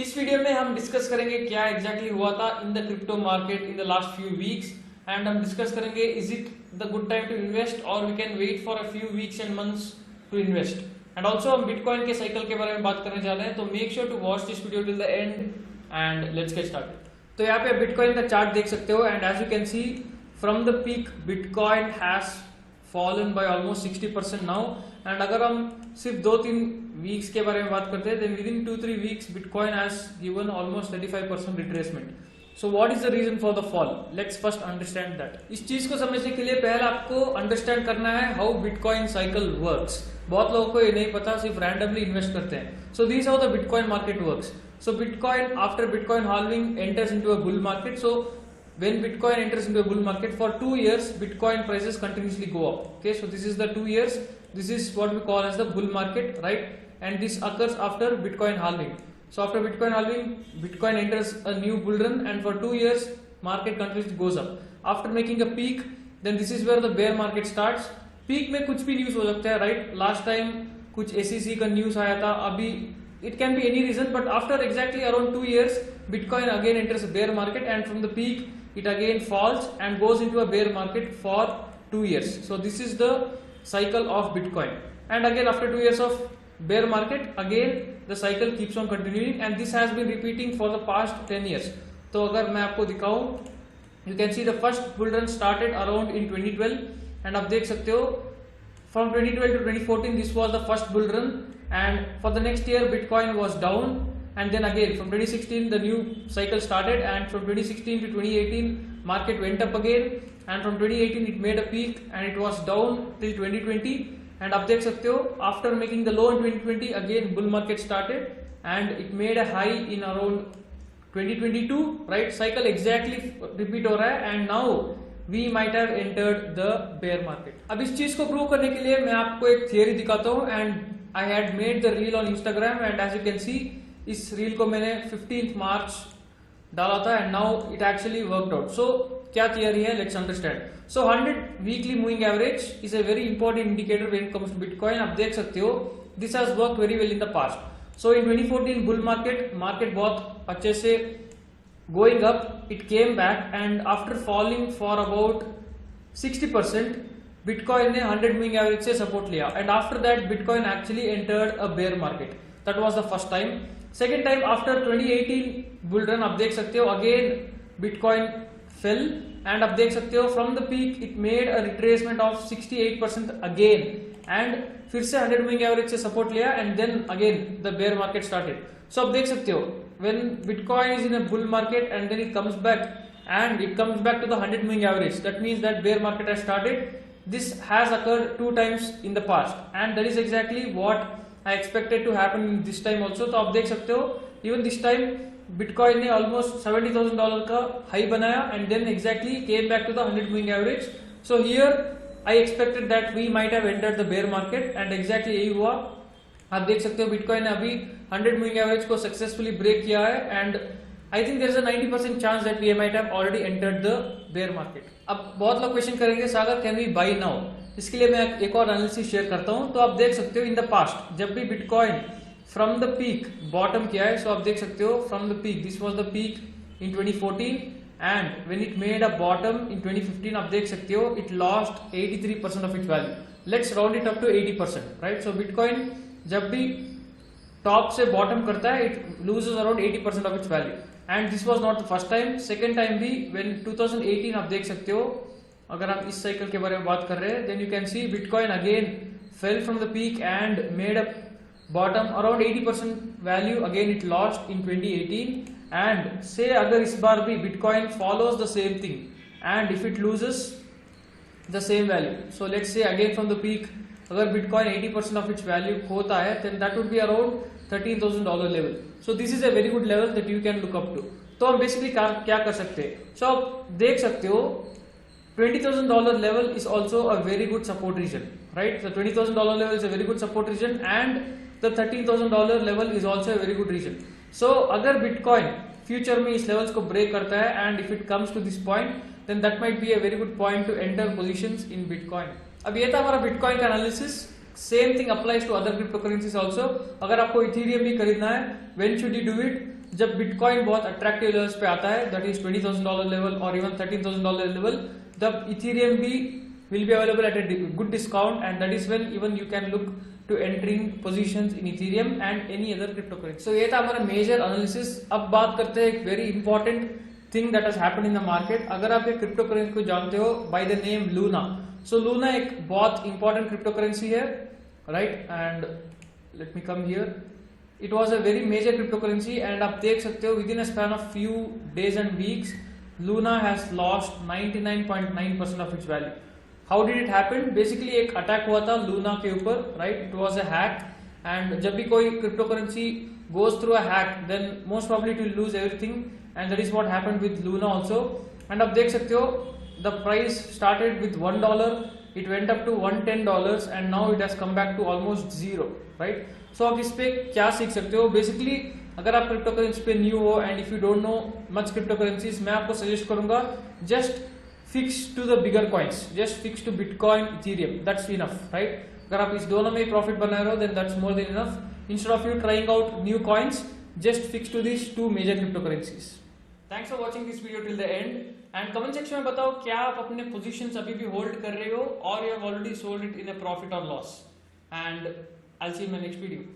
इस वीडियो में हम डिस्कस करेंगे क्या एग्जैक्टली हुआ था in the crypto market in the last few weeks and हम डिस्कस करेंगे is it the good time to invest और we can wait for a few weeks and months to invest and also हम Bitcoin के cycle के बारे में बात करने जा रहे हैं। तो make sure to watch this video till the end and let's get started. तो यहाँ पे बिटकॉइन का चार्ट देख सकते हो and as you can see from the peak Bitcoin has fallen by almost 60% now and अगर हम सिर्फ 2-3 वीक्स के बारे में बात करते हैं then within 2-3 weeks Bitcoin has given almost 35% retracement. So what is the reason for the fall? Let's first understand that. इस चीज को समझने के लिए पहले आपको अंडरस्टैंड करना है how Bitcoin cycle works. बहुत लोगों को ये नहीं पता, सिर्फ रैंडमली इन्वेस्ट करते हैं. So this is how the Bitcoin market works. So Bitcoin after Bitcoin halving enters into a bull market. So when Bitcoin enters into a bull market for 2 years, Bitcoin prices continuously go up. Okay, so this is the 2 years. This is what we call as the bull market, right? And this occurs after Bitcoin halving. So after Bitcoin halving, Bitcoin enters a new bull run, and for 2 years, market continuously goes up. After making a peak, then this is where the bear market starts. Peak में कुछ भी news हो सकता है, right? Last time कुछ SEC का news आया था, अभी it can be any reason, but after exactly around 2 years, Bitcoin again enters a bear market, and from the peak it again falls and goes into a bear market for 2 years. So this is the cycle of Bitcoin, and again after 2 years of bear market again the cycle keeps on continuing, and this has been repeating for the past 10 years. तो अगर मैं आपको दिखाऊं, you can see the first bull run started around in 2012 and आप देख सकते हो from 2012 to 2014 this was the first bull run, and for the next year Bitcoin was down. And then again from 2016 the new cycle started, and from 2016 to 2018 market went up again, and from 2018 it made a peak and it was down till 2020. And आप देख सकते हो after making the low in 2020 again bull market started and it made a high in around 2022, right? Cycle exactly repeat हो रहा है and now we might have entered the bear market. अब इस चीज को प्रूव करने के लिए मैं आपको एक थियरी दिखाता हूँ, and I had made the reel on Instagram, and as you can see इस रील को मैंने 15th मार्च डाला था and now it actually worked out. So क्या थियरी है, let's understand. So 100 weekly moving average is a very important indicator when it comes to Bitcoin. आप देख सकते हो this has worked very well in the past. So in 2014 bull market बहुत अच्छे से going up, it came back and after falling for about 60% bitcoin ने 100 moving average से support लिया, and after that Bitcoin actually entered a bear market. That was the first time. Second time after 2018 bull run आप देख सकते हो again bitcoin fail, and आप देख सकते हो from the peak it made a retracement of 68% again, and फिर से 100 मूविंग एवरेज से सपोर्ट लिया and then again the bear market started. So आप देख सकते हो when Bitcoin is in a bull market and then it comes back to the 100 moving average, that means that bear market has started. This has occurred 2 times in the past, and that is exactly what I expected to happen this time also. तो आप देख सकते हो even this time Bitcoin ने almost $70,000 का high बनाया and then exactly came back to the 100 moving average. So here I expected that we might have entered the bear market, and exactly यही हुआ. आप देख सकते हो Bitcoin ने अभी 100 moving average को successfully break किया है, and I think there is a 90% chance that we might have already entered the bear market. अब बहुत लोग क्वेश्चन करेंगे सागर कैन वी बाई नाउ. इसके लिए मैं एक और एनालिसिस शेयर करता हूं. तो आप देख सकते हो इन द पास्ट जब भी Bitcoin from the peak bottom किया है, सो आप देख सकते हो from the peak this was the peak in 2014 and when it made a bottom in 2015 आप देख सकते हो it lost 83% of its value. Let's round it up to 80%, right? So Bitcoin जब भी टॉप से बॉटम करता है it loses around 80% of its value, and this was not the first time. Second time भी व्हेन 2018 आप देख सकते हो, अगर आप इस साइकिल के बारे में बात कर रहे हैं then you can see Bitcoin again fell from the peak and made a bottom around 80% value, again it lost in 2018. And से अगर इस बार भी Bitcoin follows the same thing and if it loses the same value, so let's say again from the peak अगर Bitcoin 80% of its value खोता है then that would be around $13,000 level. So this is a very good level that you can look up to. तो हम basically क्या कर सकते हैं, सो आप देख सकते हो $20,000 level is also a very good support region, right? The $20,000 level is a very good support region, and the $13,000 level is also a very good region. So अगर Bitcoin फ्यूचर में इस लेवल्स को ब्रेक करता है and if it comes to this point, then that might be a very good point to enter positions in Bitcoin. अब ये था हमारा Bitcoin का analysis. Same thing applies to other cryptocurrencies also. अगर आपको Ethereum भी खरीदना है, when should you do it? जब बिटकॉइन बहुत अट्रैक्टिव लेवल्स पे आता है, दैट इज $20,000 लेवल और इवन $13,000 लेवल, तब इथेरियम भी will be available at a good discount, and that is when even you can look to entering positions in Ethereum and any other cryptocurrency. So ये था हमारा major analysis। अब बात करते हैं एक very important thing that has happened in the market। अगर आप ये cryptocurrency को जानते हो by the name Luna, so Luna एक बहुत important cryptocurrency है, right? And let me come here. It was a very major cryptocurrency, and आप देख सकते हो within a span of few days and weeks, Luna has lost 99.9% of its value. How did it happen? Basically एक attack हुआ था Luna के ऊपर, right? It was a hack, and जब भी कोई crypto currency goes through a hack, then most probably it will lose everything, and that is what happened with Luna also. And आप देख सकते हो the price started with $1, it went up to $110, and now it has come back to almost zero, right? So आप इस पे क्या सीख सकते हो? बेसिकली अगर आप क्रिप्टो करेंसी पे न्यू हो and if you don't know much crypto currencies, मैं आपको सजेस्ट करूंगा just fix to the bigger coins, just fix to Bitcoin, Ethereum, that's enough, right? अगर आप इस दोनों में प्रॉफिट बना रहे हो, then that's more than enough. Instead of you trying out new coins, just fix to these two major cryptocurrencies. Thanks for watching this video till the end, and comment section में बताओ क्या आप अपने positions अभी भी hold कर रहे हो, or you have already sold it in a profit or loss, and I'll see you in my next video.